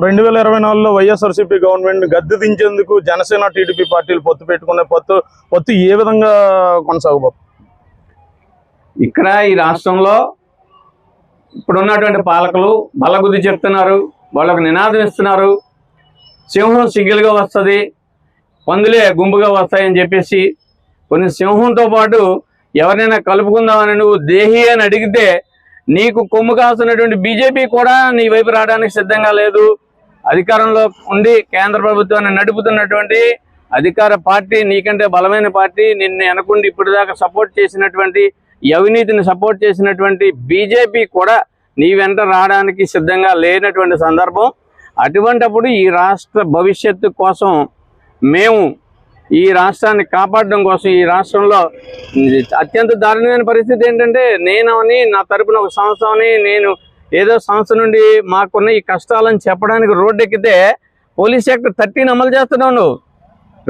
2024లో YSRCP government గద్దె దించేందుకు Janasena TDP పార్టీలు పొత్తు పెట్టుకునే పొత్తు ఏ విధంగా కొనసాగబోతుంది? ఇక్కడ ఈ రాష్ట్రంలో ఇప్పుడున్నటువంటి పాలకులు బల్లగుద్ది చెప్తున్నారు, వాళ్ళకు నినాదం ఇస్తున్నారు. సింహం సింగిల్గా వస్తుంది, పందులే గుంపుగా వస్తాయని చెప్పేసి కొన్ని సింహంతో పాటు ఎవరినైనా కలుపుకుందామని నువ్వు దేహి అని అడిగితే నీకు కొమ్ము కాస్తున్నటువంటి బీజేపీ కూడా నీ వైపు రావడానికి సిద్ధంగా లేదు. అధికారంలో ఉండి కేంద్ర ప్రభుత్వాన్ని నడుపుతున్నటువంటి అధికార పార్టీ, నీకంటే బలమైన పార్టీ, నిన్ను అనుకుండి ఇప్పటిదాకా సపోర్ట్ చేసినటువంటి అవినీతిని సపోర్ట్ చేసినటువంటి బీజేపీ కూడా నీ వెంట రావడానికి సిద్ధంగా లేనటువంటి సందర్భం. అటువంటప్పుడు ఈ రాష్ట్ర భవిష్యత్తు కోసం మేము ఈ రాష్ట్రాన్ని కాపాడడం కోసం ఈ రాష్ట్రంలో అత్యంత దారుణమైన పరిస్థితి ఏంటంటే, నేనని నా తరపున ఒక సంస్థని నేను ఏదో సంస్థ నుండి మాకున్న ఈ కష్టాలని చెప్పడానికి రోడ్డెక్కితే పోలీస్ యాక్ట్ 13 అమలు చేస్తున్నావు. నువ్వు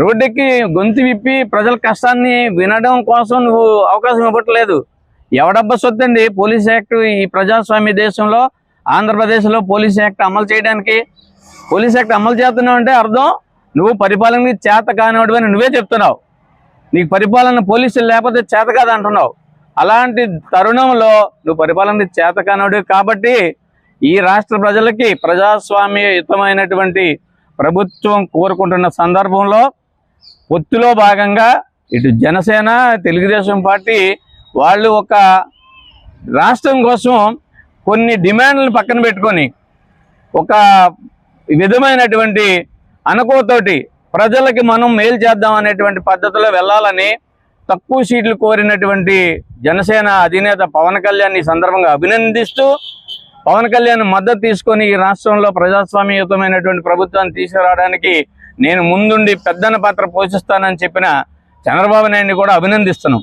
రోడ్డెక్కి గొంతు విప్పి ప్రజల కష్టాన్ని వినడం కోసం నువ్వు అవకాశం ఇవ్వట్లేదు. ఎవడబ్బా సొత్తండి పోలీస్ యాక్ట్ ఈ ప్రజాస్వామ్య దేశంలో ఆంధ్రప్రదేశ్లో పోలీస్ యాక్ట్ అమలు చేయడానికి? పోలీస్ యాక్ట్ అమలు చేస్తున్నావు అంటే అర్థం నువ్వు పరిపాలనకి చేత కానివాడు అని నువ్వే చెప్తున్నావు. నీకు పరిపాలన పోలీసులు లేకపోతే చేత కాదు అంటున్నావు. అలాంటి తరుణంలో నువ్వు పరిపాలన చేత కానివాడు కాబట్టి ఈ రాష్ట్ర ప్రజలకి ప్రజాస్వామ్యయుతమైనటువంటి ప్రభుత్వం కోరుకుంటున్న సందర్భంలో పొత్తులో భాగంగా ఇటు జనసేన, తెలుగుదేశం పార్టీ వాళ్ళు ఒక రాష్ట్రం కోసం కొన్ని డిమాండ్లను పక్కన పెట్టుకొని ఒక విధమైనటువంటి అనుకోతోటి ప్రజలకి మనం మేలు చేద్దాం అనేటువంటి పద్ధతిలో వెళ్ళాలని తక్కువ సీట్లు కోరినటువంటి జనసేన అధినేత పవన్ కళ్యాణ్ ఈ సందర్భంగా అభినందిస్తూ, పవన్ కళ్యాణ్ మద్దతు తీసుకొని ఈ రాష్ట్రంలో ప్రజాస్వామ్యయుతమైనటువంటి ప్రభుత్వాన్ని తీసుకురావడానికి నేను ముందుండి పెద్దన పాత్ర పోషిస్తానని చెప్పిన చంద్రబాబు నాయుడిని కూడా అభినందిస్తున్నాం.